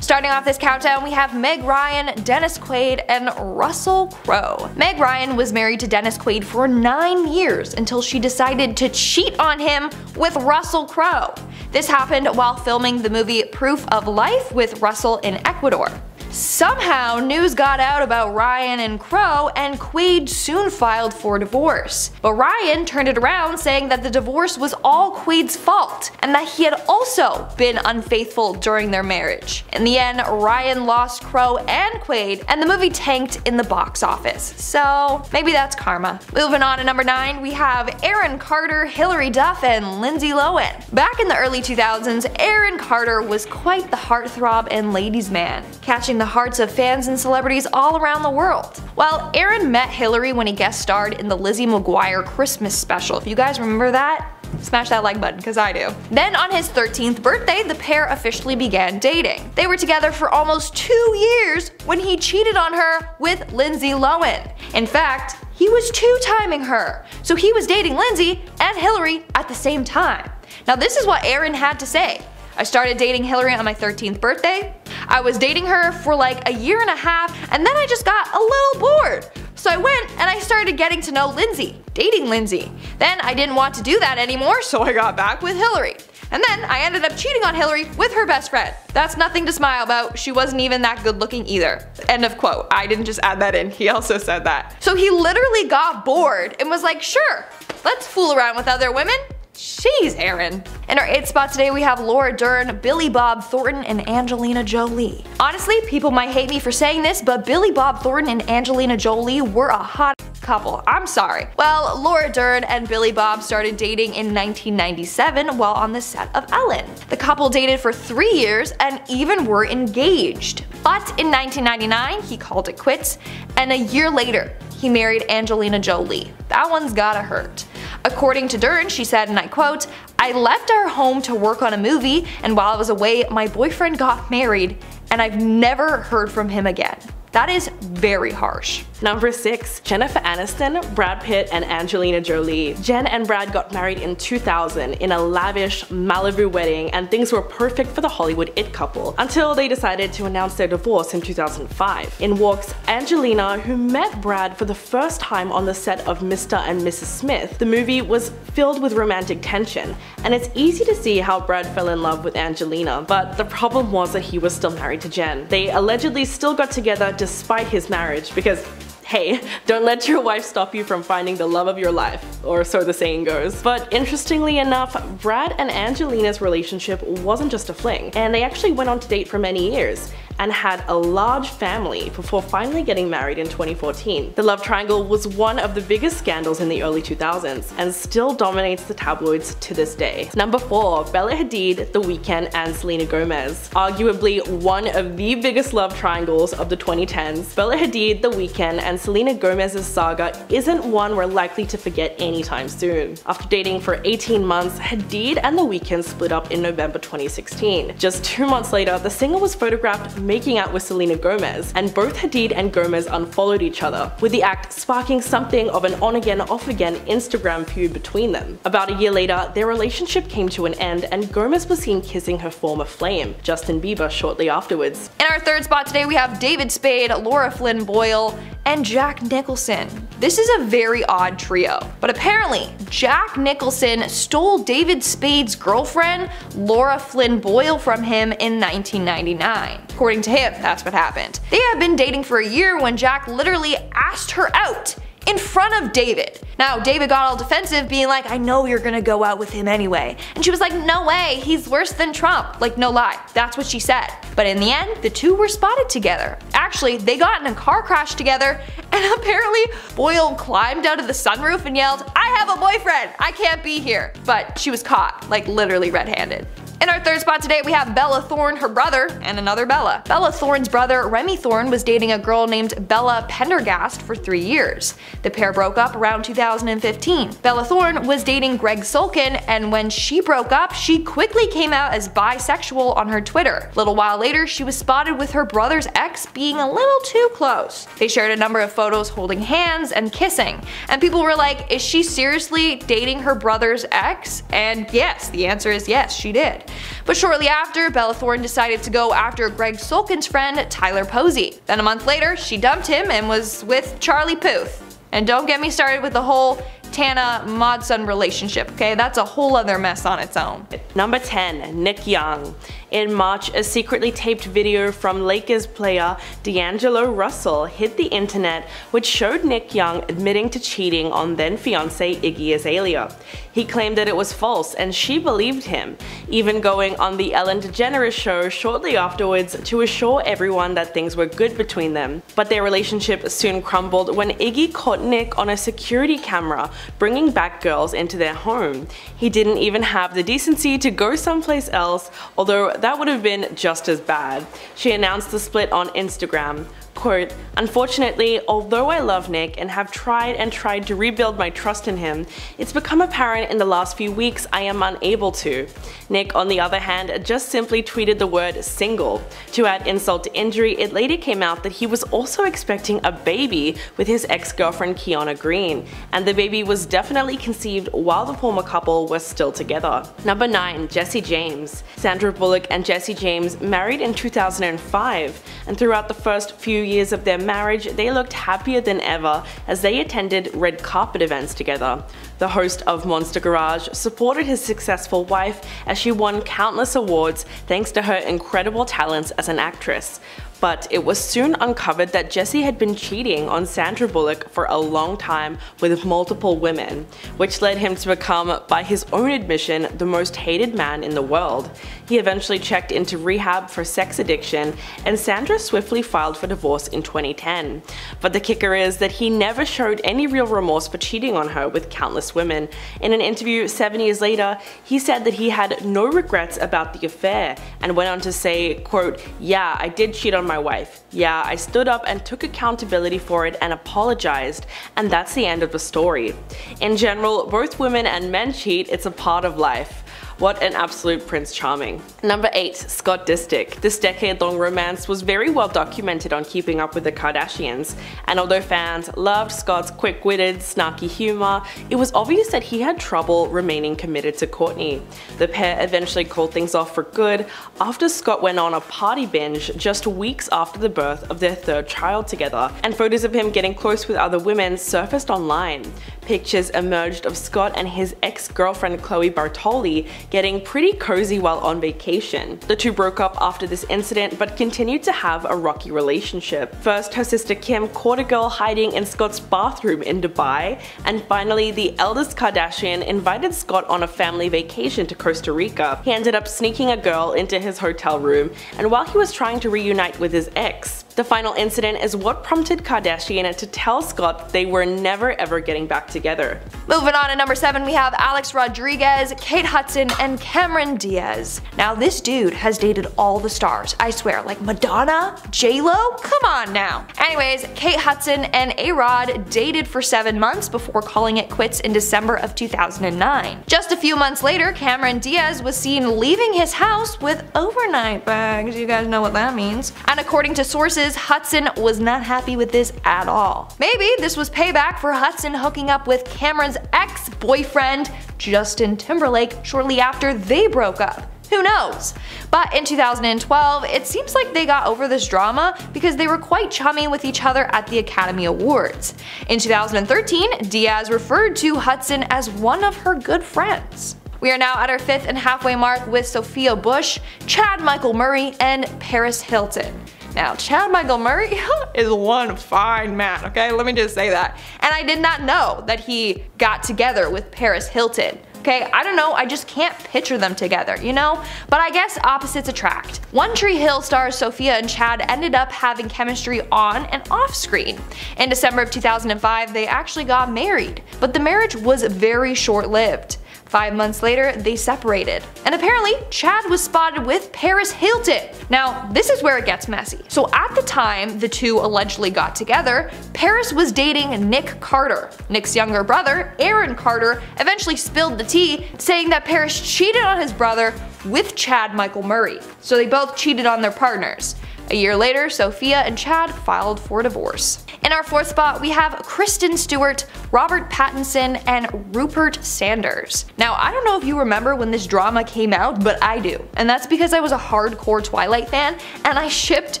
Starting off this countdown, we have Meg Ryan, Dennis Quaid, and Russell Crowe. Meg Ryan was married to Dennis Quaid for 9 years until she decided to cheat on him with Russell Crowe. This happened while filming the movie Proof of Life with Russell in Ecuador. Somehow, news got out about Ryan and Crowe, and Quaid soon filed for divorce. But Ryan turned it around, saying that the divorce was all Quaid's fault, and that he had also been unfaithful during their marriage. In the end, Ryan lost Crowe and Quaid, and the movie tanked in the box office. So maybe that's karma. Moving on to number 9, we have Aaron Carter, Hilary Duff, and Lindsay Lohan. Back in the early 2000s, Aaron Carter was quite the heartthrob and ladies' man, catching the hearts of fans and celebrities all around the world. Well, Aaron met Hilary when he guest starred in the Lizzie McGuire Christmas special. If you guys remember that, smash that like button, because I do. Then on his 13th birthday, the pair officially began dating. They were together for almost 2 years when he cheated on her with Lindsay Lohan. In fact, he was two-timing her, so he was dating Lindsay and Hilary at the same time. Now this is what Aaron had to say. I started dating Hilary on my 13th birthday. I was dating her for like a year and a half, and then I just got a little bored. So I went and I started getting to know Lindsay, dating Lindsay. Then I didn't want to do that anymore, so I got back with Hilary. And then I ended up cheating on Hilary with her best friend. That's nothing to smile about, she wasn't even that good looking either. End of quote. I didn't just add that in, he also said that. So he literally got bored and was like, sure, let's fool around with other women. Jeez, Aaron. In our 8th spot today, we have Laura Dern, Billy Bob Thornton, and Angelina Jolie. Honestly, people might hate me for saying this, but Billy Bob Thornton and Angelina Jolie were a hot couple. I'm sorry. Well, Laura Dern and Billy Bob started dating in 1997 while on the set of Ellen. The couple dated for 3 years and even were engaged. But in 1999, he called it quits, and a year later, he married Angelina Jolie. That one's gotta hurt. According to Dern, she said, and I quote, "I left our home to work on a movie, and while I was away, my boyfriend got married, and I've never heard from him again." That is very harsh. Number 6. Jennifer Aniston, Brad Pitt, and Angelina Jolie. Jen and Brad got married in 2000 in a lavish Malibu wedding, and things were perfect for the Hollywood it couple until they decided to announce their divorce in 2005. In walks Angelina, who met Brad for the first time on the set of Mr. and Mrs. Smith. The movie was filled with romantic tension, and it's easy to see how Brad fell in love with Angelina, but the problem was that he was still married to Jen. They allegedly still got together despite his marriage because, hey, don't let your wife stop you from finding the love of your life, or so the saying goes. But interestingly enough, Brad and Angelina's relationship wasn't just a fling, and they actually went on to date for many years and had a large family before finally getting married in 2014. The love triangle was one of the biggest scandals in the early 2000s and still dominates the tabloids to this day. Number 4. Bella Hadid, The Weeknd, and Selena Gomez. Arguably one of the biggest love triangles of the 2010s, Bella Hadid, The Weeknd, and Selena Gomez's saga isn't one we're likely to forget anytime soon. After dating for 18 months, Hadid and The Weeknd split up in November 2016. Just 2 months later, the singer was photographed making out with Selena Gomez, and both Hadid and Gomez unfollowed each other, with the act sparking something of an on-again, off-again Instagram feud between them. About a year later, their relationship came to an end, and Gomez was seen kissing her former flame, Justin Bieber, shortly afterwards. In our 3rd spot today, we have David Spade, Laura Flynn Boyle, and Jack Nicholson. This is a very odd trio, but apparently Jack Nicholson stole David Spade's girlfriend, Laura Flynn Boyle, from him in 1999. According to him, that's what happened. They had been dating for a year when Jack literally asked her out in front of David. Now, David got all defensive, being like, I know you're gonna go out with him anyway. And she was like, no way, he's worse than Trump. Like, no lie, that's what she said. But in the end, the two were spotted together. Actually, they got in a car crash together, and apparently Boyle climbed out of the sunroof and yelled, I have a boyfriend, I can't be here. But she was caught, like literally red-handed. In our 3rd spot today, we have Bella Thorne, her brother, and another Bella. Bella Thorne's brother, Remy Thorne, was dating a girl named Bella Pendergast for 3 years. The pair broke up around 2015. Bella Thorne was dating Greg Sulkin, and when she broke up, she quickly came out as bisexual on her Twitter. A little while later, she was spotted with her brother's ex being a little too close. They shared a number of photos holding hands and kissing, and people were like, is she seriously dating her brother's ex? And yes, the answer is yes, she did. But shortly after, Bella Thorne decided to go after Greg Sulkin's friend Tyler Posey. Then a month later, she dumped him and was with Charlie Puth. And don't get me started with the whole Tana Modson relationship, okay? That's a whole other mess on its own. Number 10. Nick Young. In March, a secretly taped video from Lakers player D'Angelo Russell hit the internet, which showed Nick Young admitting to cheating on then-fiancé Iggy Azalea. He claimed that it was false, and she believed him, even going on the Ellen DeGeneres show shortly afterwards to assure everyone that things were good between them. But their relationship soon crumbled when Iggy caught Nick on a security camera bringing back girls into their home. He didn't even have the decency to go someplace else, although that would have been just as bad. She announced the split on Instagram. Quote, "Unfortunately, although I love Nick and have tried to rebuild my trust in him, it's become apparent in the last few weeks I am unable to." Nick, on the other hand, just simply tweeted the word single. To add insult to injury, it later came out that he was also expecting a baby with his ex-girlfriend Kiana Green, and the baby was definitely conceived while the former couple were still together. Number 9. Jesse James. Sandra Bullock and Jesse James married in 2005, and throughout the first few years of their marriage, they looked happier than ever as they attended red carpet events together. The host of Monster Garage supported his successful wife as she won countless awards thanks to her incredible talents as an actress. But it was soon uncovered that Jesse had been cheating on Sandra Bullock for a long time with multiple women, which led him to become, by his own admission, the most hated man in the world. He eventually checked into rehab for sex addiction, and Sandra swiftly filed for divorce in 2010. But the kicker is that he never showed any real remorse for cheating on her with countless women. In an interview 7 years later, he said that he had no regrets about the affair, and went on to say, quote, "Yeah, I did cheat on my wife. Yeah, I stood up and took accountability for it and apologized, and that's the end of the story." In general, both women and men cheat, it's a part of life. What an absolute Prince Charming. Number 8. Scott Disick. This decade-long romance was very well documented on Keeping Up with the Kardashians, and although fans loved Scott's quick-witted, snarky humor, it was obvious that he had trouble remaining committed to Kourtney. The pair eventually called things off for good after Scott went on a party binge just weeks after the birth of their third child together, and photos of him getting close with other women surfaced online. Pictures emerged of Scott and his ex-girlfriend Chloe Bartoli getting pretty cozy while on vacation. The two broke up after this incident but continued to have a rocky relationship. First, her sister Kim caught a girl hiding in Scott's bathroom in Dubai, and finally the eldest Kardashian invited Scott on a family vacation to Costa Rica. He ended up sneaking a girl into his hotel room, and while he was trying to reunite with his ex, the final incident is what prompted Kardashian to tell Scott they were never ever getting back together. Moving on to number 7, we have Alex Rodriguez, Kate Hudson, and Cameron Diaz. Now this dude has dated all the stars, I swear, like Madonna, J-Lo, come on now. Anyways, Kate Hudson and A-Rod dated for 7 months before calling it quits in December of 2009. Just a few months later, Cameron Diaz was seen leaving his house with overnight bags, you guys know what that means. And according to sources, Hudson was not happy with this at all. Maybe this was payback for Hudson hooking up with Cameron's ex-boyfriend, Justin Timberlake, shortly after they broke up. Who knows? But in 2012, it seems like they got over this drama because they were quite chummy with each other at the Academy Awards. In 2013, Diaz referred to Hudson as one of her good friends. We are now at our 5th and halfway mark with Sophia Bush, Chad Michael Murray, and Paris Hilton. Now, Chad Michael Murray is one fine man, okay? Let me just say that. And I did not know that he got together with Paris Hilton. Okay, I don't know, I just can't picture them together, you know? But I guess opposites attract. One Tree Hill stars Sophia and Chad ended up having chemistry on and off screen. In December of 2005, they actually got married, but the marriage was very short-lived. 5 months later, they separated. And apparently, Chad was spotted with Paris Hilton. Now, this is where it gets messy. So at the time the two allegedly got together, Paris was dating Nick Carter. Nick's younger brother, Aaron Carter, eventually spilled the tea, saying that Paris cheated on his brother with Chad Michael Murray. So they both cheated on their partners. A year later, Sophia and Chad filed for divorce. In our 4th spot, we have Kristen Stewart, Robert Pattinson, and Rupert Sanders. Now, I don't know if you remember when this drama came out, but I do. And that's because I was a hardcore Twilight fan, and I shipped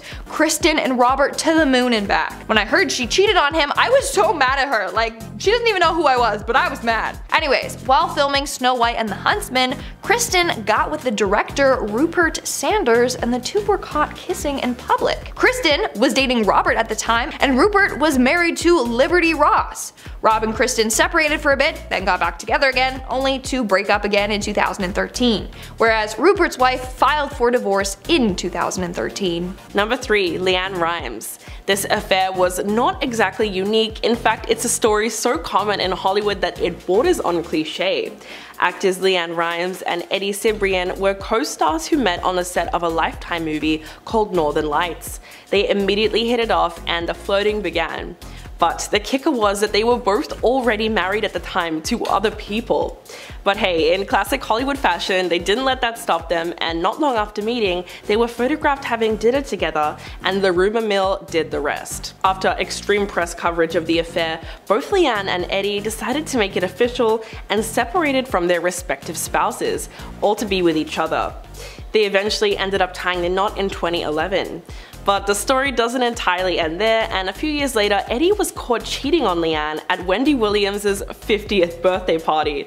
Kristen and Robert to the moon and back. When I heard she cheated on him, I was so mad at her. Like, she doesn't even know who I was, but I was mad. Anyways, while filming Snow White and the Huntsman, Kristen got with the director Rupert Sanders, and the two were caught kissing in public. Kristen was dating Robert at the time, and Rupert was married to Liberty Ross. Rob and Kristen separated for a bit, then got back together again, only to break up again in 2013, whereas Rupert's wife filed for divorce in 2013. Number 3. LeAnn Rimes. This affair was not exactly unique. In fact, it's a story so common in Hollywood that it borders on cliche. Actors LeAnn Rimes and Eddie Cibrian were co-stars who met on the set of a Lifetime movie called Northern Lights. They immediately hit it off and the flirting began. But the kicker was that they were both already married at the time to other people. But hey, in classic Hollywood fashion, they didn't let that stop them, and not long after meeting, they were photographed having dinner together, and the rumor mill did the rest. After extreme press coverage of the affair, both LeAnn and Eddie decided to make it official and separated from their respective spouses, all to be with each other. They eventually ended up tying the knot in 2011. But the story doesn't entirely end there, and a few years later, Eddie was caught cheating on LeAnn at Wendy Williams' 50th birthday party.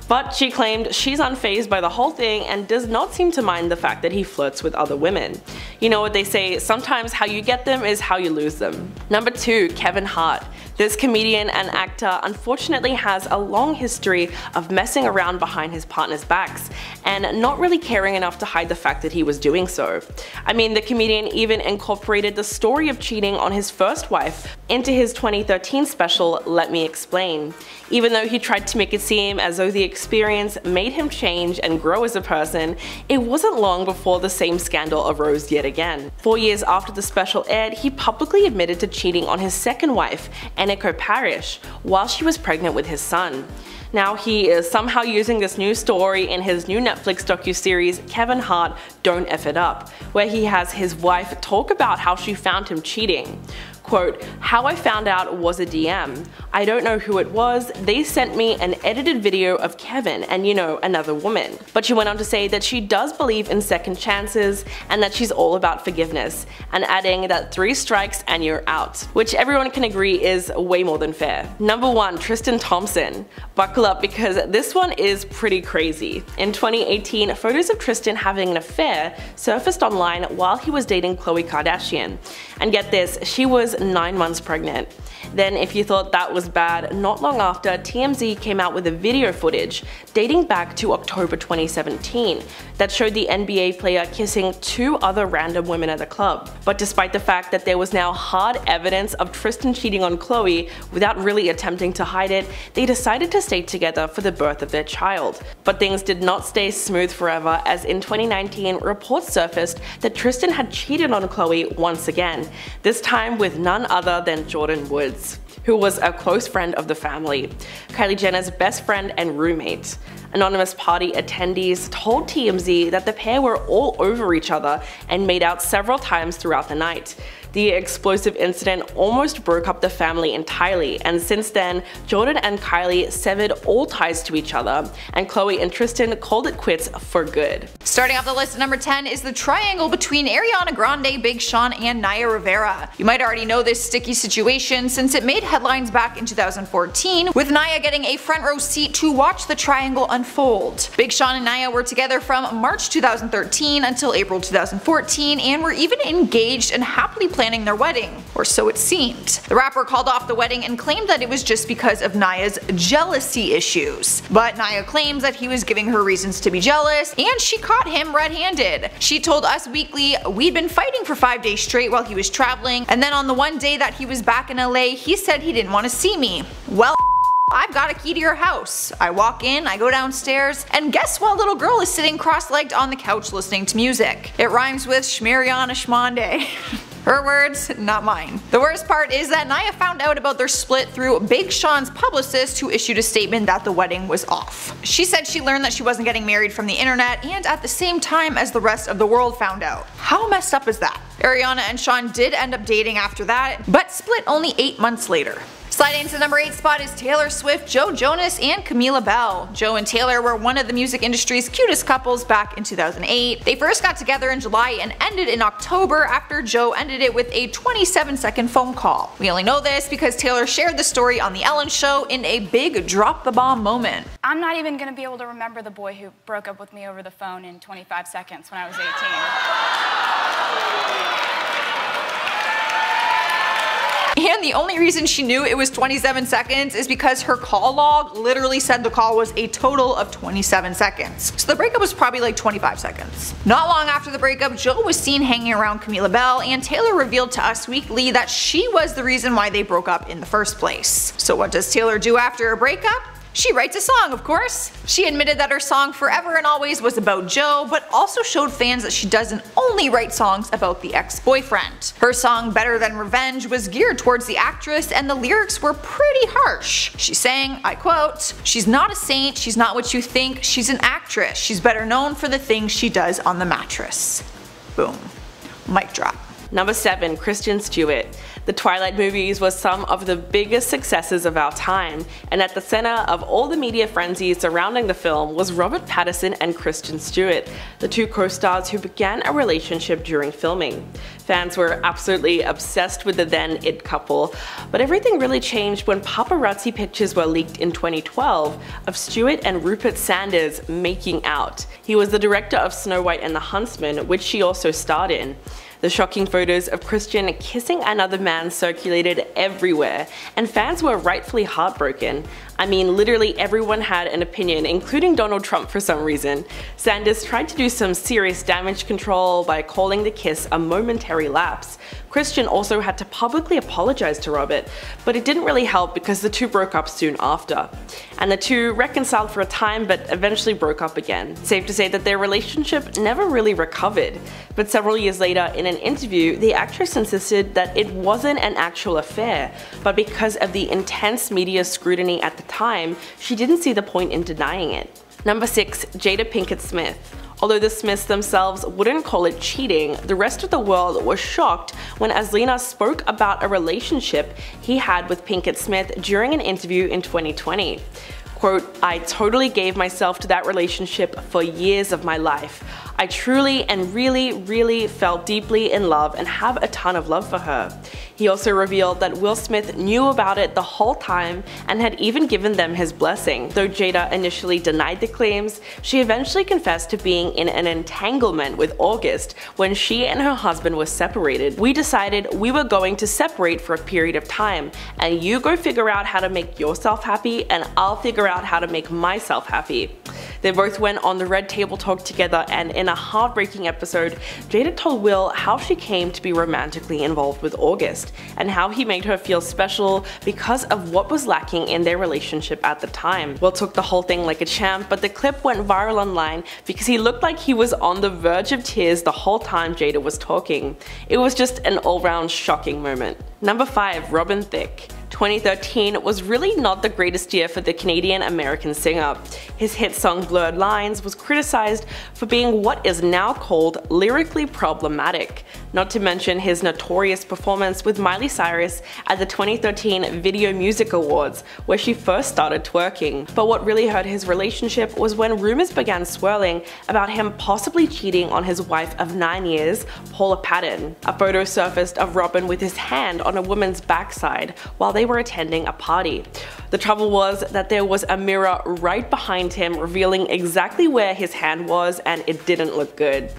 But she claimed she's unfazed by the whole thing and does not seem to mind the fact that he flirts with other women. You know what they say, sometimes how you get them is how you lose them. Number 2. Kevin Hart. This comedian and actor unfortunately has a long history of messing around behind his partner's backs and not really caring enough to hide the fact that he was doing so. I mean, the comedian even incorporated the story of cheating on his first wife into his 2013 special Let Me Explain. Even though he tried to make it seem as though the experience made him change and grow as a person, it wasn't long before the same scandal arose yet again. 4 years after the special aired, he publicly admitted to cheating on his second wife, Eniko Parish, while she was pregnant with his son. Now he is somehow using this new story in his new Netflix docuseries Kevin Hart Don't F It Up, where he has his wife talk about how she found him cheating. Quote, "How I found out was a DM. I don't know who it was, they sent me an edited video of Kevin and you know, another woman." But she went on to say that she does believe in second chances and that she's all about forgiveness, and adding that 3 strikes and you're out, which everyone can agree is way more than fair. Number 1. Tristan Thompson. Buckle up because this one is pretty crazy. In 2018, photos of Tristan having an affair surfaced online while he was dating Khloe Kardashian. And get this, she was 9 months pregnant. Then if you thought that was bad, not long after, TMZ came out with a video footage dating back to October 2017 that showed the NBA player kissing 2 other random women at the club. But despite the fact that there was now hard evidence of Tristan cheating on Khloe without really attempting to hide it, they decided to stay together for the birth of their child. But things did not stay smooth forever, as in 2019 reports surfaced that Tristan had cheated on Khloe once again, this time with none other than Jordyn Woods, who was a close friend of the family, Kylie Jenner's best friend and roommate. Anonymous party attendees told TMZ that the pair were all over each other and made out several times throughout the night. The explosive incident almost broke up the family entirely, and since then, Jordyn and Kylie severed all ties to each other, and Khloe and Tristan called it quits for good. Starting off the list at number 10 is the triangle between Ariana Grande, Big Sean, and Naya Rivera. You might already know this sticky situation since it made headlines back in 2014, with Naya getting a front row seat to watch the triangle unfold. Big Sean and Naya were together from March 2013 until April 2014 and were even engaged and happily planning their wedding, or so it seemed. The rapper called off the wedding and claimed that it was just because of Naya's jealousy issues. But Naya claims that he was giving her reasons to be jealous, and she caught him red-handed. She told Us Weekly, "We'd been fighting for 5 days straight while he was traveling, and then on the one day that he was back in LA, he said he didn't want to see me. Well, I've got a key to your house. I walk in, I go downstairs, and guess what little girl is sitting cross-legged on the couch listening to music? It rhymes with Shmeriana Shmonde." Her words, not mine. The worst part is that Naya found out about their split through Big Sean's publicist, who issued a statement that the wedding was off. She said she learned that she wasn't getting married from the internet and at the same time as the rest of the world found out. How messed up is that? Ariana and Sean did end up dating after that, but split only 8 months later. Sliding into the number 8 spot is Taylor Swift, Joe Jonas, and Camila Belle. Joe and Taylor were one of the music industry's cutest couples back in 2008. They first got together in July and ended in October after Joe ended it with a 27-second phone call. We only know this because Taylor shared the story on The Ellen Show in a big drop-the-bomb moment. I'm not even going to be able to remember the boy who broke up with me over the phone in 25 seconds when I was 18. And the only reason she knew it was 27 seconds is because her call log literally said the call was a total of 27 seconds. So the breakup was probably like 25 seconds. Not long after the breakup, Joe was seen hanging around Camila Belle, and Taylor revealed to Us Weekly that she was the reason why they broke up in the first place. So what does Taylor do after a breakup? She writes a song, of course. She admitted that her song Forever and Always was about Joe, but also showed fans that she doesn't only write songs about the ex-boyfriend. Her song Better Than Revenge was geared towards the actress, and the lyrics were pretty harsh. She sang, I quote, "She's not a saint, she's not what you think, she's an actress. She's better known for the things she does on the mattress." Boom. Mic drop. Number 7. Kristen Stewart. The Twilight movies were some of the biggest successes of our time, and at the center of all the media frenzy surrounding the film was Robert Pattinson and Kristen Stewart, the two co-stars who began a relationship during filming. Fans were absolutely obsessed with the then It couple, but everything really changed when paparazzi pictures were leaked in 2012 of Stewart and Rupert Sanders making out. He was the director of Snow White and the Huntsman, which she also starred in. The shocking photos of Christian kissing another man circulated everywhere, and fans were rightfully heartbroken. I mean, literally everyone had an opinion, including Donald Trump for some reason. Sanders tried to do some serious damage control by calling the kiss a momentary lapse. Christian also had to publicly apologize to Robert, but it didn't really help because the two broke up soon after. And the two reconciled for a time but eventually broke up again. Safe to say that their relationship never really recovered. But several years later, in an interview, the actress insisted that it wasn't an actual affair, but because of the intense media scrutiny at the time, she didn't see the point in denying it. Number 6. Jada Pinkett Smith. Although the Smiths themselves wouldn't call it cheating, the rest of the world was shocked when Azlina spoke about a relationship he had with Pinkett Smith during an interview in 2020. Quote, "I totally gave myself to that relationship for years of my life. I truly and really felt deeply in love and have a ton of love for her." He also revealed that Will Smith knew about it the whole time and had even given them his blessing. Though Jada initially denied the claims, she eventually confessed to being in an entanglement with August when she and her husband were separated. "We decided we were going to separate for a period of time, and you go figure out how to make yourself happy and I'll figure out how to make myself happy." They both went on the Red Table Talk together, and in a heartbreaking episode, Jada told Will how she came to be romantically involved with August, and how he made her feel special because of what was lacking in their relationship at the time. Will took the whole thing like a champ, but the clip went viral online because he looked like he was on the verge of tears the whole time Jada was talking. It was just an all-round shocking moment. Number 5. Robin Thicke. 2013 was really not the greatest year for the Canadian-American singer. His hit song Blurred Lines was criticized for being what is now called lyrically problematic, not to mention his notorious performance with Miley Cyrus at the 2013 Video Music Awards, where she first started twerking. But what really hurt his relationship was when rumors began swirling about him possibly cheating on his wife of 9 years, Paula Patton. A photo surfaced of Robin with his hand on a woman's backside while they were attending a party. The trouble was that there was a mirror right behind him revealing exactly where his hand was, and it didn't look good.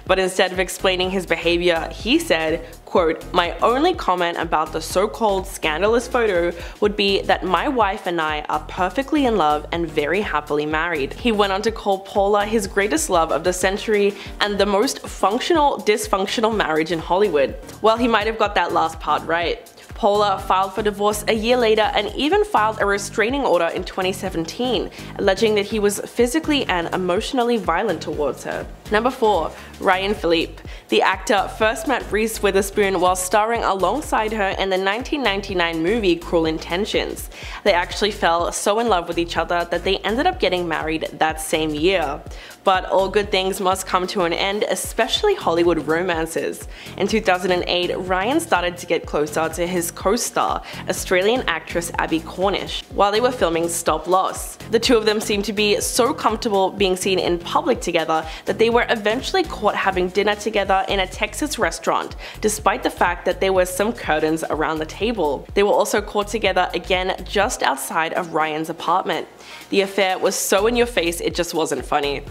But instead of explaining his behavior, he said, quote, "My only comment about the so-called scandalous photo would be that my wife and I are perfectly in love and very happily married." He went on to call Paula his greatest love of the century and the most functional, dysfunctional marriage in Hollywood. Well, he might have got that last part right. Paula filed for divorce a year later and even filed a restraining order in 2017, alleging that he was physically and emotionally violent towards her. Number 4. Ryan Phillippe. The actor first met Reese Witherspoon while starring alongside her in the 1999 movie Cruel Intentions. They actually fell so in love with each other that they ended up getting married that same year. But all good things must come to an end, especially Hollywood romances. In 2008, Ryan started to get closer to his co-star, Australian actress Abbie Cornish, while they were filming Stop Loss. The two of them seemed to be so comfortable being seen in public together that they were eventually caught having dinner together in a Texas restaurant, despite the fact that there were some curtains around the table. They were also caught together again just outside of Ryan's apartment. The affair was so in your face it just wasn't funny.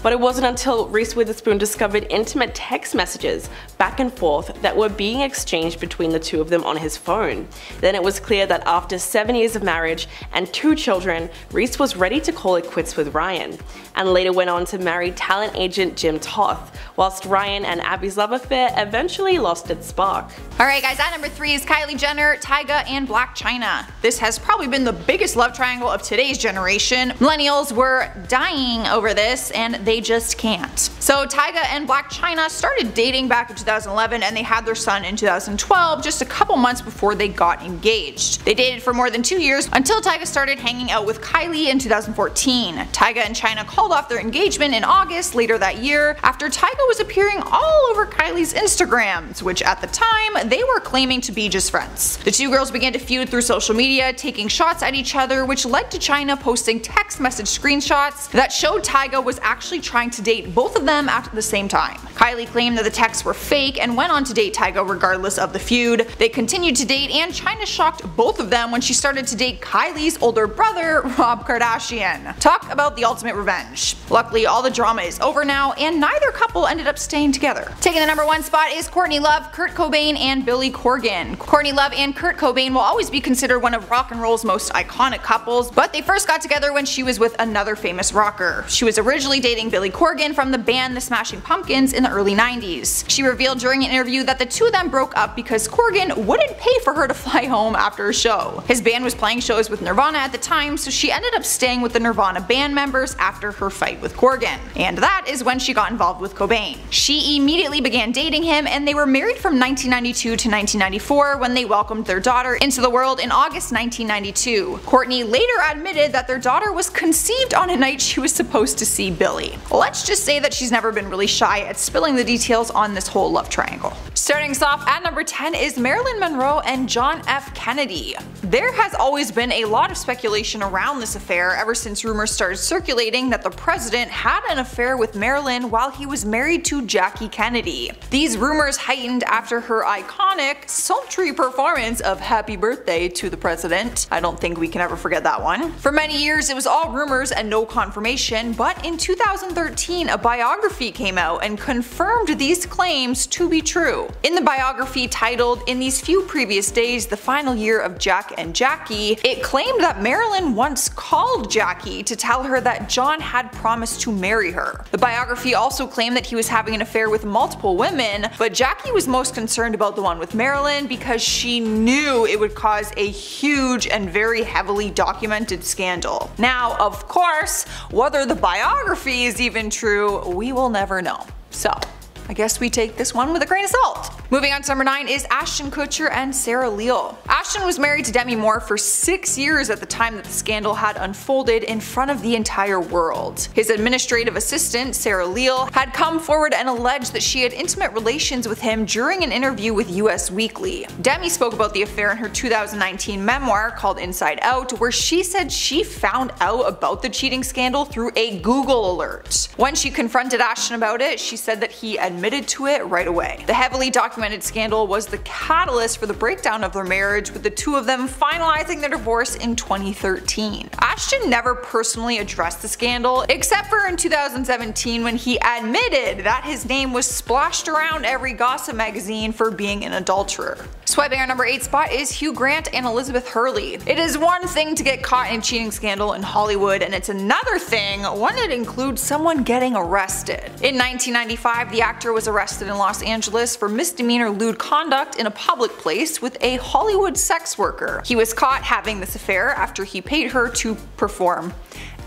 But it wasn't until Reese Witherspoon discovered intimate text messages back and forth that were being exchanged between the two of them on his phone. Then it was clear that after 7 years of marriage and 2 children, Reese was ready to call it quits with Ryan, and later went on to marry talent agent Jim Toth, whilst Ryan and Abbie's love affair eventually lost its spark. Alright guys, at number 3 is Kylie Jenner, Tyga, and Blac Chyna. This has probably been the biggest love triangle of today's generation. Millennials were dying over this and they just can't. So Tyga and Blac Chyna started dating back in 2011 and they had their son in 2012, just a couple months before they got engaged. They dated for more than 2 years until Tyga started hanging out with Kylie in 2014. Tyga and Chyna called off their engagement in August later that year after Tyga was appearing all over Kylie's Instagrams, which at the time they were claiming to be just friends. The two girls began to feud through social media, taking shots at each other, which led to Chyna posting text message screenshots that showed Tyga was actually trying to date both of them at the same time. Kylie claimed that the texts were fake and went on to date Tyga regardless of the feud. They continued to date and Chyna shocked both of them when she started to date Kylie's older brother, Rob Kardashian. Talk about the ultimate revenge. Luckily, all the drama is over now and neither couple ended up staying together. Taking the number 1 spot is Courtney Love, Kurt Cobain, and Billy Corgan. Courtney Love and Kurt Cobain will always be considered one of rock and roll's most iconic couples, but they first got together when she was with another famous rocker. She was originally dating Billy Corgan from the band The Smashing Pumpkins in the early 90s. She revealed during an interview that the two of them broke up because Corgan wouldn't pay for her to fly home after a show. His band was playing shows with Nirvana at the time, so she ended up staying with the Nirvana band members after her fight with Corgan. And that is when she got involved with Cobain. She immediately began dating him and they were married from 1992 to 1994 when they welcomed their daughter into the world in August 1992. Courtney later admitted that their daughter was conceived on a night she was supposed to see Billy. Let's just say that she's never been really shy at spilling the details on this whole love triangle. Starting us off at number 10 is Marilyn Monroe and John F. Kennedy. There has always been a lot of speculation around this affair ever since rumors started circulating that the president had an affair with Marilyn while he was married to Jackie Kennedy. These rumors heightened after her iconic, sultry performance of Happy Birthday to the President. I don't think we can ever forget that one. For many years it was all rumors and no confirmation, but in 2013 a biography came out and confirmed these claims to be true. In the biography titled "In These Few Previous Days, the Final Year of Jack and Jackie," it claimed that Marilyn once called Jackie to tell her that John had promised to marry her. The biography also claimed that he was having an affair with multiple women, but Jackie was most concerned about the one with Marilyn because she knew it would cause a huge and very heavily documented scandal. Now, of course, whether the biography is even true, we will never know. So, I guess we take this one with a grain of salt. Moving on to number 9 is Ashton Kutcher and Sarah Leal. Ashton was married to Demi Moore for 6 years at the time that the scandal had unfolded in front of the entire world. His administrative assistant, Sarah Leal, had come forward and alleged that she had intimate relations with him during an interview with US Weekly. Demi spoke about the affair in her 2019 memoir called Inside Out, where she said she found out about the cheating scandal through a Google alert. When she confronted Ashton about it, she said that he admitted to it right away. The heavily documented scandal was the catalyst for the breakdown of their marriage, with the two of them finalizing their divorce in 2013. Ashton never personally addressed the scandal, except for in 2017 when he admitted that his name was splashed around every gossip magazine for being an adulterer. Swiping our number 8 spot is Hugh Grant and Elizabeth Hurley. It is one thing to get caught in a cheating scandal in Hollywood, and it's another thing when it includes someone getting arrested. In 1995, the actor was arrested in Los Angeles for misdemeanor lewd conduct in a public place with a Hollywood sex worker. He was caught having this affair after he paid her to perform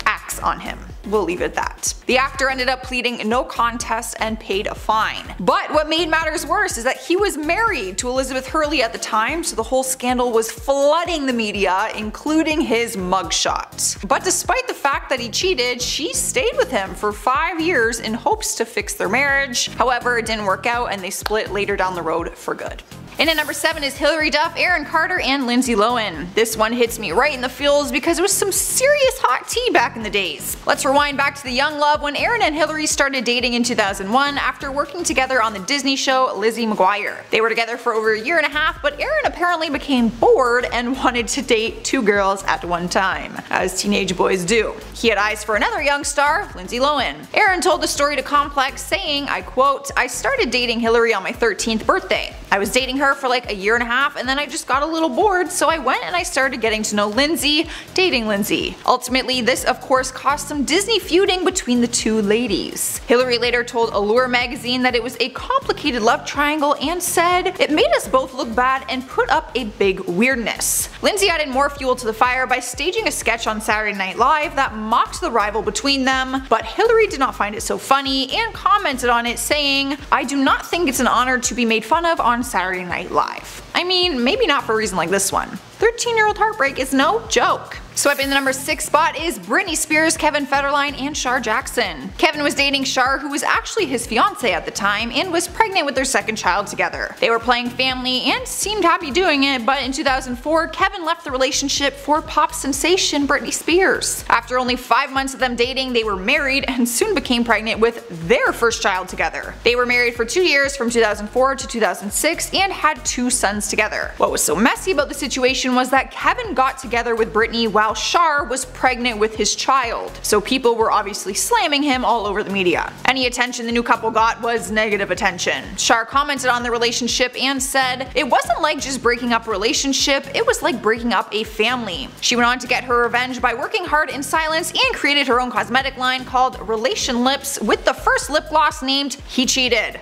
acts on him. We'll leave it at that. The actor ended up pleading no contest and paid a fine. But what made matters worse is that he was married to Elizabeth Hurley at the time, so the whole scandal was flooding the media, including his mugshot. But despite the fact that he cheated, she stayed with him for 5 years in hopes to fix their marriage. However, it didn't work out and they split later down the road for good. In at number 7 is Hilary Duff, Aaron Carter, and Lindsay Lohan. This one hits me right in the feels because it was some serious hot tea back in the days. Let's rewind back to the young love when Aaron and Hilary started dating in 2001 after working together on the Disney show Lizzie McGuire. They were together for over 1.5 years, but Aaron apparently became bored and wanted to date 2 girls at one time, as teenage boys do. He had eyes for another young star, Lindsay Lohan. Aaron told the story to Complex saying, I quote, "I started dating Hilary on my 13th birthday. I was dating her for like 1.5 years and then I just got a little bored, so I went and I started getting to know Lindsay, dating Lindsay. Ultimately, this of course caused some Disney feuding between the 2 ladies. Hilary later told Allure magazine that it was a complicated love triangle and said, it made us both look bad and put up a big weirdness. Lindsay added more fuel to the fire by staging a sketch on Saturday Night Live that mocked the rival between them, but Hilary did not find it so funny and commented on it saying, I do not think it's an honor to be made fun of on Saturday Night Live. I mean, maybe not for a reason like this one. 13-year-old heartbreak is no joke. Swiping the number 6 spot is Britney Spears, Kevin Federline, and Shar Jackson. Kevin was dating Shar, who was actually his fiance at the time, and was pregnant with their second child together. They were playing family and seemed happy doing it, but in 2004, Kevin left the relationship for pop sensation Britney Spears. After only 5 months of them dating, they were married and soon became pregnant with their first child together. They were married for 2 years from 2004 to 2006 and had 2 sons together. What was so messy about the situation was that Kevin got together with Britney while Shar was pregnant with his child, so people were obviously slamming him all over the media. Any attention the new couple got was negative attention. Shar commented on the relationship and said, it wasn't like just breaking up a relationship, it was like breaking up a family. She went on to get her revenge by working hard in silence and created her own cosmetic line called Relation Lips with the first lip gloss named He Cheated.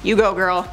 You go, girl.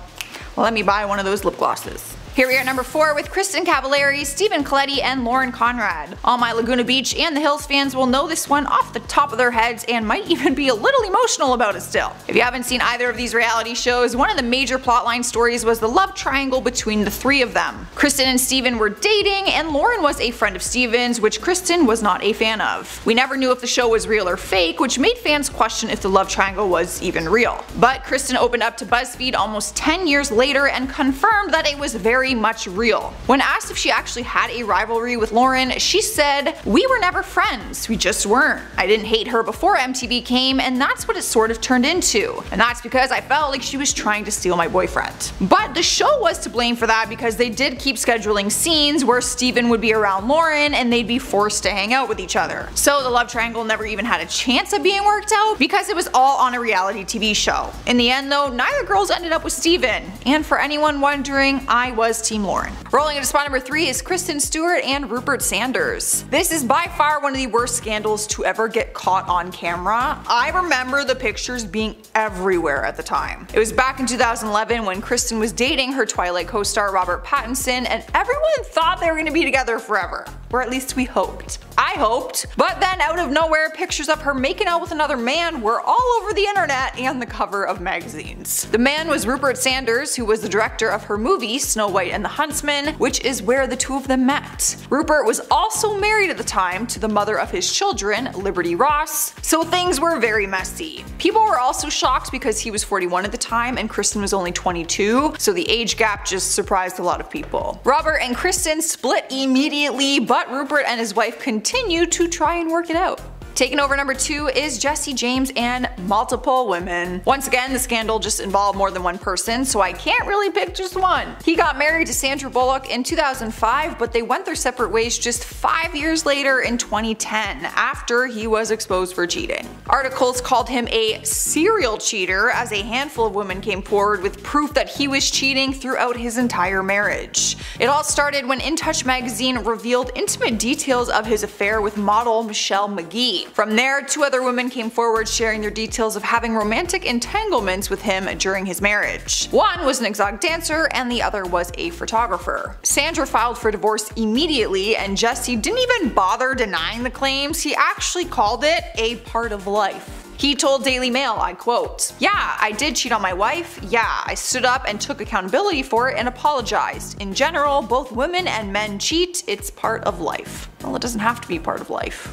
Well, let me buy one of those lip glosses. Here we are at number 4 with Kristen Cavallari, Stephen Colletti, and Lauren Conrad. All my Laguna Beach and the Hills fans will know this one off the top of their heads and might even be a little emotional about it still. If you haven't seen either of these reality shows, one of the major plotline stories was the love triangle between the 3 of them. Kristen and Stephen were dating, and Lauren was a friend of Stephen's, which Kristen was not a fan of. We never knew if the show was real or fake, which made fans question if the love triangle was even real. But Kristen opened up to BuzzFeed almost 10 years later and confirmed that it was very much real. When asked if she actually had a rivalry with Lauren, she said, we were never friends, we just weren't. I didn't hate her before MTV came, and that's what it sort of turned into. And that's because I felt like she was trying to steal my boyfriend. But the show was to blame for that because they did keep scheduling scenes where Stephen would be around Lauren and they'd be forced to hang out with each other. So the love triangle never even had a chance of being worked out because it was all on a reality TV show. In the end though, neither girls ended up with Stephen. And for anyone wondering, I was Team Lauren. Rolling into spot number 3 is Kristen Stewart and Rupert Sanders. This is by far one of the worst scandals to ever get caught on camera. I remember the pictures being everywhere at the time. It was back in 2011 when Kristen was dating her Twilight co-star Robert Pattinson, and everyone thought they were going to be together forever. Or at least we hoped. I hoped. But then out of nowhere, pictures of her making out with another man were all over the internet and the cover of magazines. The man was Rupert Sanders, who was the director of her movie Snow White and the Huntsman, which is where the 2 of them met. Rupert was also married at the time to the mother of his children, Liberty Ross, so things were very messy. People were also shocked because he was 41 at the time and Kristen was only 22, so the age gap just surprised a lot of people. Robert and Kristen split immediately, but Rupert and his wife continued to try and work it out. Taking over number 2 is Jesse James and multiple women. Once again, the scandal just involved more than one person, so I can't really pick just one. He got married to Sandra Bullock in 2005, but they went their separate ways just 5 years later in 2010, after he was exposed for cheating. Articles called him a serial cheater, as a handful of women came forward with proof that he was cheating throughout his entire marriage. It all started when In Touch magazine revealed intimate details of his affair with model Michelle McGee. Daisy. From there, 2 other women came forward sharing their details of having romantic entanglements with him during his marriage. One was an exotic dancer and the other was a photographer. Sandra filed for divorce immediately, and Jesse didn't even bother denying the claims. He actually called it a part of life. He told Daily Mail, I quote, "Yeah, I did cheat on my wife. Yeah, I stood up and took accountability for it and apologized. In general, both women and men cheat. It's part of life." Well, it doesn't have to be part of life.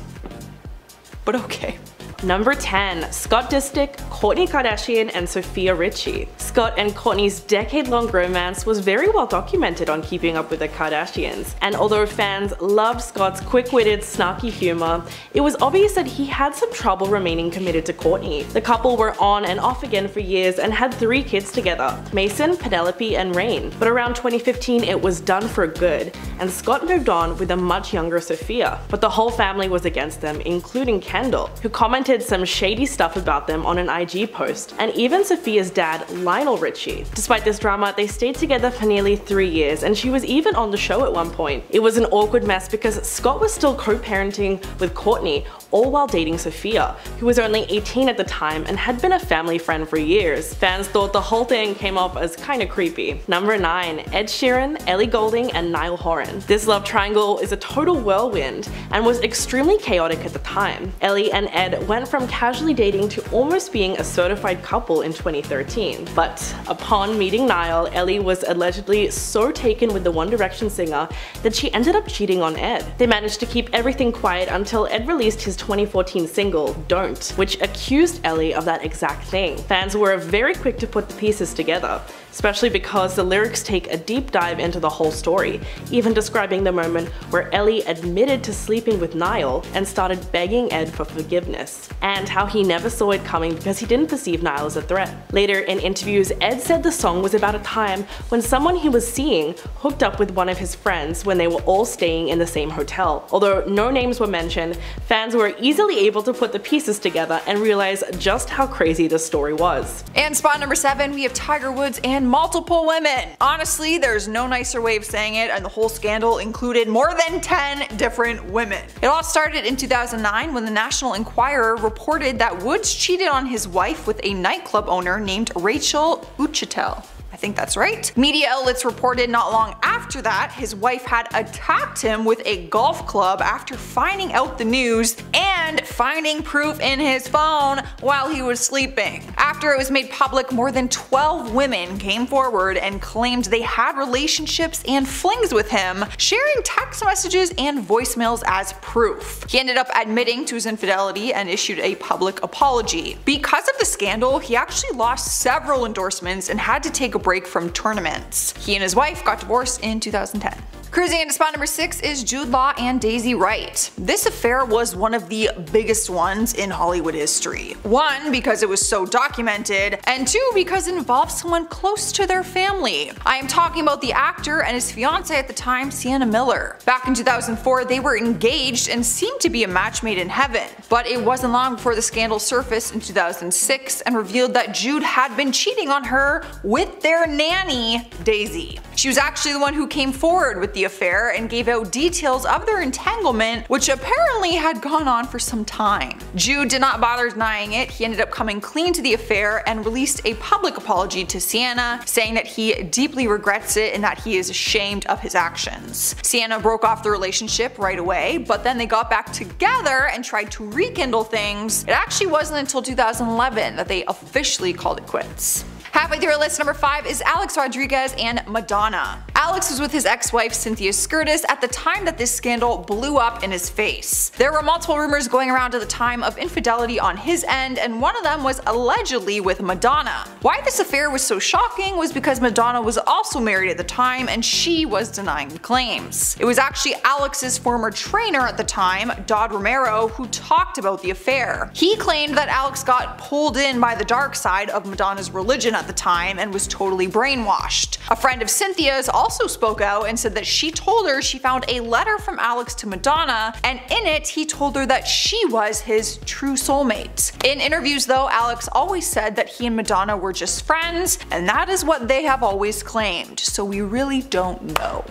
But okay. Number 10. Scott Disick, Kourtney Kardashian, and Sofia Richie. Scott and Kourtney's decade-long romance was very well documented on Keeping Up with the Kardashians, and although fans loved Scott's quick-witted, snarky humor, it was obvious that he had some trouble remaining committed to Kourtney. The couple were on and off again for years and had 3 kids together, Mason, Penelope, and Reign. But around 2015 it was done for good, and Scott moved on with a much younger Sofia. But the whole family was against them, including Kendall, who commented some shady stuff about them on an IG post, and even Sofia's dad, Lionel Richie. Despite this drama, they stayed together for nearly 3 years, and she was even on the show at one point. It was an awkward mess because Scott was still co-parenting with Kourtney, all while dating Sofia, who was only 18 at the time and had been a family friend for years. Fans thought the whole thing came off as kinda creepy. Number 9. Ed Sheeran, Ellie Goulding, and Niall Horan. This love triangle is a total whirlwind and was extremely chaotic at the time. Ellie and Ed went from casually dating to almost being a certified couple in 2013. But upon meeting Niall, Ellie was allegedly so taken with the One Direction singer that she ended up cheating on Ed. They managed to keep everything quiet until Ed released his 2014 single, Don't, which accused Ellie of that exact thing. Fans were very quick to put the pieces together, especially because the lyrics take a deep dive into the whole story, even describing the moment where Ellie admitted to sleeping with Niall and started begging Ed for forgiveness, and how he never saw it coming because he didn't perceive Niall as a threat. Later in interviews, Ed said the song was about a time when someone he was seeing hooked up with one of his friends when they were all staying in the same hotel. Although no names were mentioned, fans were easily able to put the pieces together and realize just how crazy the story was. And spot number 7, we have Tiger Woods and multiple women. Honestly, there's no nicer way of saying it, and the whole scandal included more than 10 different women. It all started in 2009 when the National Enquirer reported that Woods cheated on his wife with a nightclub owner named Rachel Uchitel. I think that's right. Media outlets reported not long after that his wife had attacked him with a golf club after finding out the news and finding proof in his phone while he was sleeping. After it was made public, more than 12 women came forward and claimed they had relationships and flings with him, sharing text messages and voicemails as proof. He ended up admitting to his infidelity and issued a public apology. Because of the scandal, he actually lost several endorsements and had to take a break from tournaments. He and his wife got divorced in 2010. Cruising into spot number 6 is Jude Law and Daisy Wright. This affair was one of the biggest ones in Hollywood history. 1, because it was so documented, and 2, because it involved someone close to their family. I am talking about the actor and his fiancée at the time, Sienna Miller. Back in 2004, they were engaged and seemed to be a match made in heaven. But it wasn't long before the scandal surfaced in 2006 and revealed that Jude had been cheating on her with their nanny, Daisy. She was actually the one who came forward with the affair and gave out details of their entanglement, which apparently had gone on for some time. Jude did not bother denying it. He ended up coming clean to the affair and released a public apology to Sienna, saying that he deeply regrets it and that he is ashamed of his actions. Sienna broke off the relationship right away, but then they got back together and tried to rekindle things. It actually wasn't until 2011 that they officially called it quits. Halfway through our list, number 5 is Alex Rodriguez and Madonna. Alex was with his ex-wife Cynthia Scurtis at the time that this scandal blew up in his face. There were multiple rumors going around at the time of infidelity on his end, and one of them was allegedly with Madonna. Why this affair was so shocking was because Madonna was also married at the time and she was denying the claims. It was actually Alex's former trainer at the time, Dodd Romero, who talked about the affair. He claimed that Alex got pulled in by the dark side of Madonna's religion at the time and was totally brainwashed. A friend of Cynthia's also spoke out and said that she told her she found a letter from Alex to Madonna, and in it he told her that she was his true soulmate. In interviews though, Alex always said that he and Madonna were just friends, and that is what they have always claimed, so we really don't know.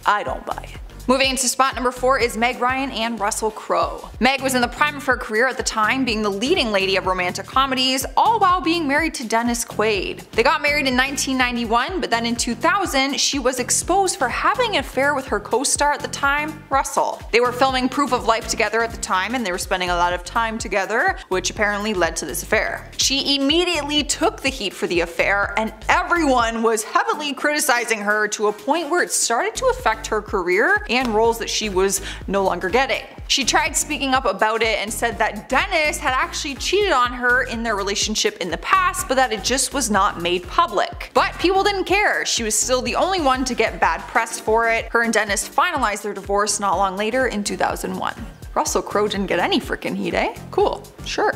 I don't buy it. Moving into spot number 4 is Meg Ryan and Russell Crowe. Meg was in the prime of her career at the time, being the leading lady of romantic comedies, all while being married to Dennis Quaid. They got married in 1991, but then in 2000 she was exposed for having an affair with her co-star at the time, Russell. They were filming Proof of Life together at the time, and they were spending a lot of time together, which apparently led to this affair. She immediately took the heat for the affair, and everyone was heavily criticizing her to a point where it started to affect her career and roles that she was no longer getting. She tried speaking up about it and said that Dennis had actually cheated on her in their relationship in the past, but that it just was not made public. But people didn't care. She was still the only one to get bad press for it. Her and Dennis finalized their divorce not long later in 2001. Russell Crowe didn't get any freaking heat, eh? Cool, sure.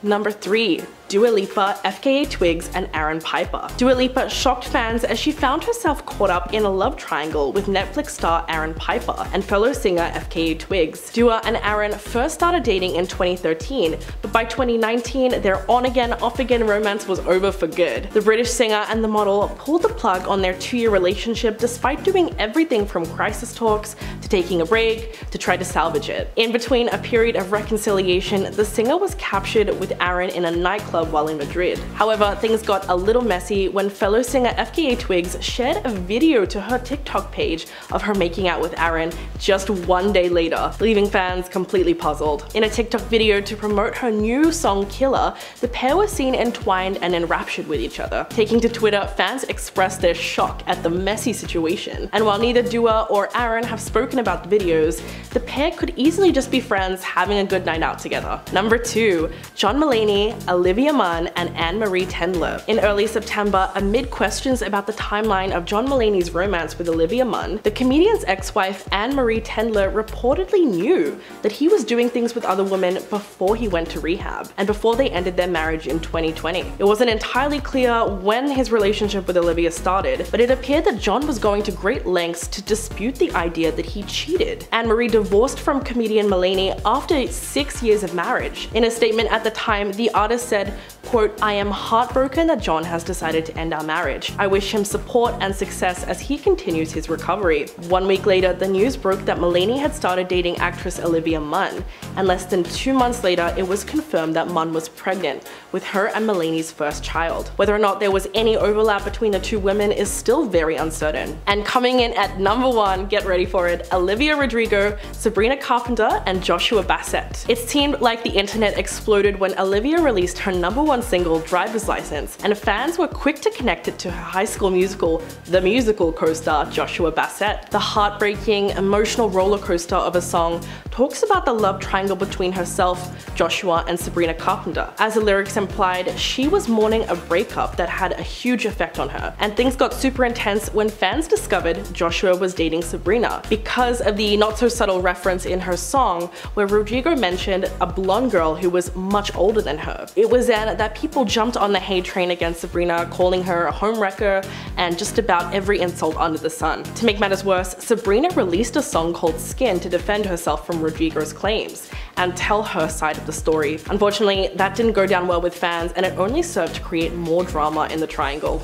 Number 3. Dua Lipa, FKA Twigs, and Aaron Piper. Dua Lipa shocked fans as she found herself caught up in a love triangle with Netflix star Aaron Piper and fellow singer FKA Twigs. Dua and Aaron first started dating in 2013, but by 2019 their on-again, off-again romance was over for good. The British singer and the model pulled the plug on their 2-year relationship despite doing everything from crisis talks to taking a break to try to salvage it. In between a period of reconciliation, the singer was captured with Aaron in a nightclub while in Madrid. However, things got a little messy when fellow singer FKA Twigs shared a video to her TikTok page of her making out with Aaron just one day later, leaving fans completely puzzled. In a TikTok video to promote her new song Killer, the pair were seen entwined and enraptured with each other. Taking to Twitter, fans expressed their shock at the messy situation. And while neither Dua or Aaron have spoken about the videos, the pair could easily just be friends having a good night out together. Number 2. John Mulaney, Olivia Munn, and Anne-Marie Tendler. In early September, amid questions about the timeline of John Mulaney's romance with Olivia Munn, the comedian's ex-wife Anne-Marie Tendler reportedly knew that he was doing things with other women before he went to rehab, and before they ended their marriage in 2020. It wasn't entirely clear when his relationship with Olivia started, but it appeared that John was going to great lengths to dispute the idea that he cheated. Anne-Marie divorced from comedian Mulaney after 6 years of marriage. In a statement at the time, the artist said, quote, "I am heartbroken that John has decided to end our marriage. I wish him support and success as he continues his recovery." 1 week later, the news broke that Mulaney had started dating actress Olivia Munn, and less than 2 months later, it was confirmed that Munn was pregnant with her and Mulaney's first child. Whether or not there was any overlap between the two women is still very uncertain. And coming in at number 1, get ready for it, Olivia Rodrigo, Sabrina Carpenter, and Joshua Bassett. It seemed like the internet exploded when Olivia released her number 1 single, Driver's License, and fans were quick to connect it to her High School Musical, The Musical co-star Joshua Bassett. The heartbreaking, emotional roller coaster of a song talks about the love triangle between herself, Joshua, and Sabrina Carpenter. As the lyrics implied, she was mourning a breakup that had a huge effect on her, and things got super intense when fans discovered Joshua was dating Sabrina because of the not-so-subtle reference in her song where Rodrigo mentioned a blonde girl who was much older than her. It was then that people jumped on the hate train against Sabrina, calling her a homewrecker and just about every insult under the sun. To make matters worse, Sabrina released a song called Skin to defend herself from Rodrigo's claims and tell her side of the story. Unfortunately, that didn't go down well with fans, and it only served to create more drama in the triangle.